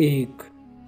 1,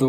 2,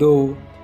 2,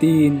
3,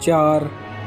4,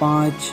5।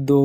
2,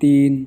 3,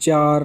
4,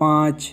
5।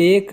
1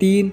3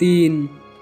3,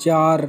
4,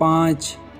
5,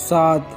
7।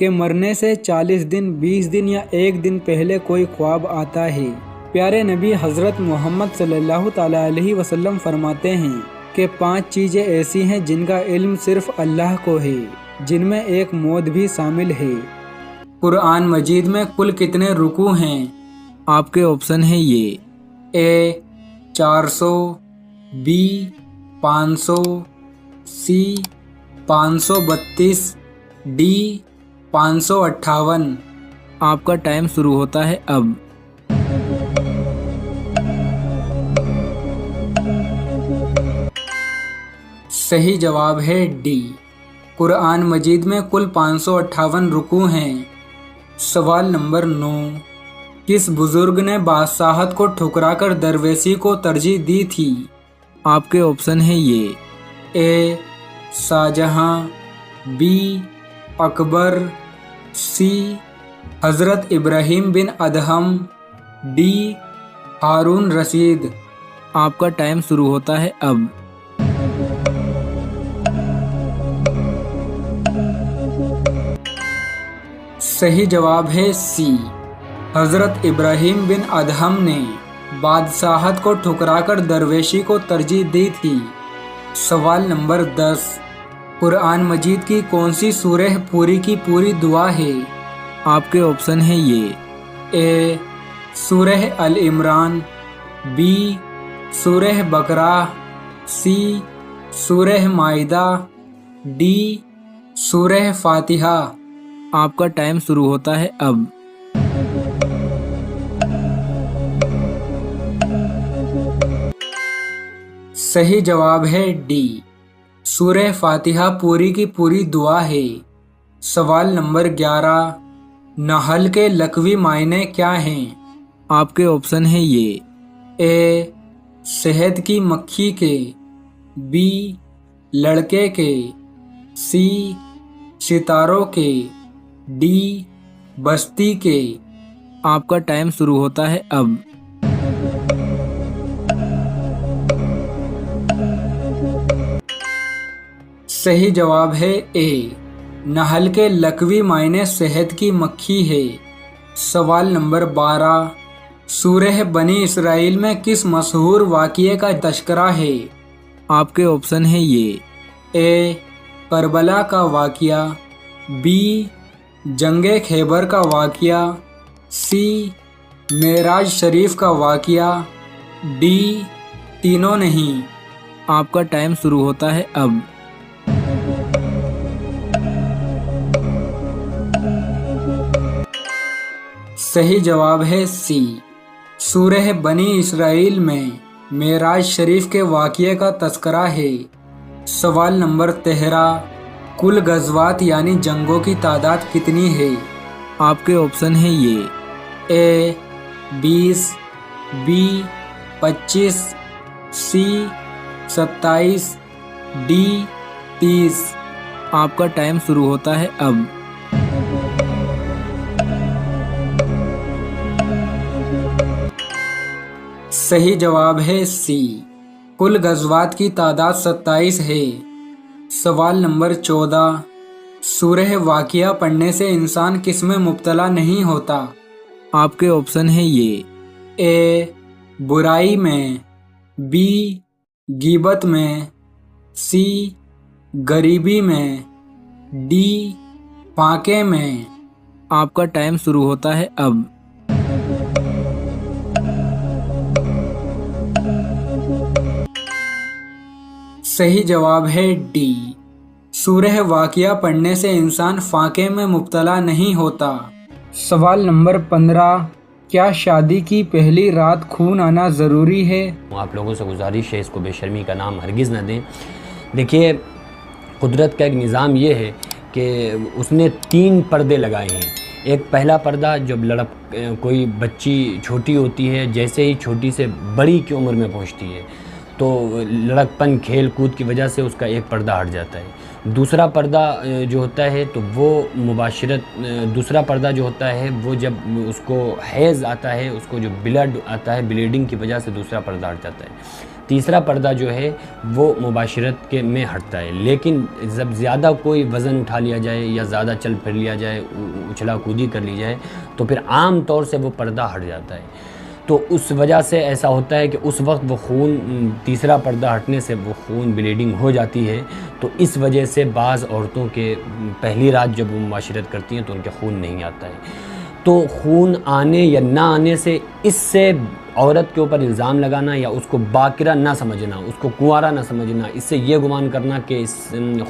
کہ مرنے سے 40 دن 20 دن یا 1 دن پہلے کوئی خواب آتا ہے۔ پیارے نبی حضرت محمد صلی اللہ تعالیٰ علیہ وسلم فرماتے ہیں کہ 5 چیزیں ایسی ہیں جن کا علم صرف اللہ کو ہے، جن میں ایک موت بھی شامل ہے۔ قرآن مجید میں کل کتنے رکوع ہیں؟ آپ کے آپشن ہیں یہ: اے 400، بی 500، سی 532، ڈی 558۔ آپ کا ٹائم شروع ہوتا ہے اب۔ صحیح جواب ہے ڈی۔ قرآن مجید میں کل 558 رکوع ہیں۔ سوال نمبر 9، کس بزرگ نے بادشاہت کو ٹھکرا کر درویشی کو ترجیح دی تھی؟ آپ کے آپشن ہیں یہ: اے شاہجہاں، بی اکبر، سی حضرت ابراہیم بن ادہم، ڈی ہارون رشید۔ آپ کا ٹائم شروع ہوتا ہے اب۔ صحیح جواب ہے سی، حضرت ابراہیم بن ادہم نے بادشاہت کو ٹھکرا کر درویشی کو ترجیح دی تھی۔ سوال نمبر 10، قرآن مجید کی کون سی سورہ پوری کی پوری دعا ہے؟ آپ کے آپشن ہیں یہ: اے سورہ ال عمران، بی سورہ بقرہ، سی سورہ مائدہ، ڈی سورہ فاتحہ۔ آپ کا ٹائم شروع ہوتا ہے اب۔ صحیح جواب ہے ڈی، سورہ فاتحہ پوری کی پوری دعا ہے۔ سوال نمبر 11، نحل کے لغوی معنی کیا ہیں؟ آپ کے آپشن ہیں یہ: اے شہد کی مکھی کے، بی لڑکے کے، سی ستاروں کے، ڈی بستی کے۔ آپ کا ٹائم شروع ہوتا ہے اب۔ صحیح جواب ہے اے، نحل کے لغوی معنی شہد کی مکھی ہے۔ سوال نمبر 12، سورہ بنی اسرائیل میں کس مشہور واقعے کا تذکرہ ہے؟ آپ کے آپشن ہیں یہ: اے کربلا کا واقعہ، بی جنگ خیبر کا واقعہ، سی معراج شریف کا واقعہ، ڈی تینوں نہیں۔ آپ کا ٹائم شروع ہوتا ہے اب۔ صحیح جواب ہے سی، سورہ بنی اسرائیل میں معراج شریف کے واقعے کا تذکرہ ہے۔ سوال نمبر 13، کل غزوات یعنی جنگوں کی تعداد کتنی ہے؟ آپ کے آپشن ہیں یہ: اے 20، بی 25، سی 27، ڈی 30۔ آپ کا ٹائم شروع ہوتا ہے اب۔ صحیح جواب ہے سی، کل غزوات کی تعداد 27 ہے۔ سوال نمبر 14، سورہ واقعہ پڑھنے سے انسان کس میں مبتلا نہیں ہوتا؟ آپ کے آپشن ہیں یہ: اے برائی میں، بی غیبت میں، سی غریبی میں، ڈی فاقے میں۔ آپ کا ٹائم شروع ہوتا ہے اب۔ صحیح جواب ہے ڈی، سورہ واقعہ پڑھنے سے انسان فاقے میں مبتلا نہیں ہوتا۔ سوال نمبر 15، کیا شادی کی پہلی رات خون آنا ضروری ہے؟ آپ لوگوں سے گزارش ہے اس کو بے شرمی کا نام ہرگز نہ دیں۔ دیکھیے قدرت کا ایک نظام یہ ہے کہ اس نے 3 پردے لگائے ہیں۔ ایک پہلا پردہ جب کوئی بچی چھوٹی ہوتی ہے، جیسے ہی چھوٹی سے بڑی کی عمر میں پہنچتی ہے تو لڑکپن کھیل کود کی وجہ سے اس کا ایک پردہ ہٹ جاتا ہے۔ دوسرا پردہ جو ہوتا ہے تو وہ دوسرا پردہ جو ہوتا ہے وہ جب اس کو حیض آتا ہے، اس کو جو بلڈ آتا ہے، بلیڈنگ کی وجہ سے دوسرا پردہ ہٹ جاتا ہے۔ تیسرا پردہ جو ہے وہ مباشرت کے میں ہٹتا ہے، لیکن جب زیادہ کوئی وزن اٹھا لیا جائے یا زیادہ چل پھر لیا جائے، اچھلا کودی کر لی جائے، تو پھر عام طور سے وہ پردہ ہٹ جاتا ہے۔ تو اس وجہ سے ایسا ہوتا ہے کہ اس وقت وہ خون، تیسرا پردہ ہٹنے سے وہ خون بلیڈنگ ہو جاتی ہے، تو اس وجہ سے بعض عورتوں کے پہلی رات جب وہ مباشرت کرتی ہیں تو ان کے خون نہیں آتا ہے۔ تو خون آنے یا نہ آنے سے، اس سے عورت کے اوپر الزام لگانا یا اس کو باکرہ نہ سمجھنا، اس کو کنوارا نہ سمجھنا، اس سے یہ گمان کرنا کہ اس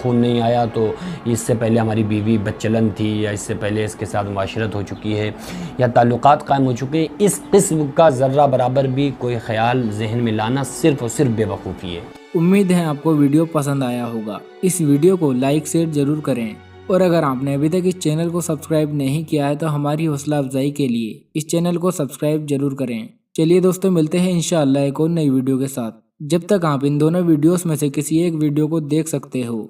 خون نہیں آیا تو اس سے پہلے ہماری بیوی بچلن تھی، یا اس سے پہلے اس کے ساتھ معاشرت ہو چکی ہے، یا تعلقات قائم ہو چکے ہیں، اس قسم کا ذرہ برابر بھی کوئی خیال ذہن میں لانا صرف اور صرف بے وقوفی ہے۔ امید ہے آپ کو ویڈیو پسند آیا ہوگا۔ اس ویڈیو کو لائک شیئر ضرور کریں، اور اگر آپ نے ابھی تک اس چینل کو سبسکرائب نہیں کیا ہے تو ہماری حوصلہ افزائی کے لیے اس چینل کو سبسکرائب ضرور کریں۔ چلیے دوستوں، ملتے ہیں انشاءاللہ ایک اور نئی ویڈیو کے ساتھ۔ جب تک آپ ان دونوں ویڈیوز میں سے کسی ایک ویڈیو کو دیکھ سکتے ہو۔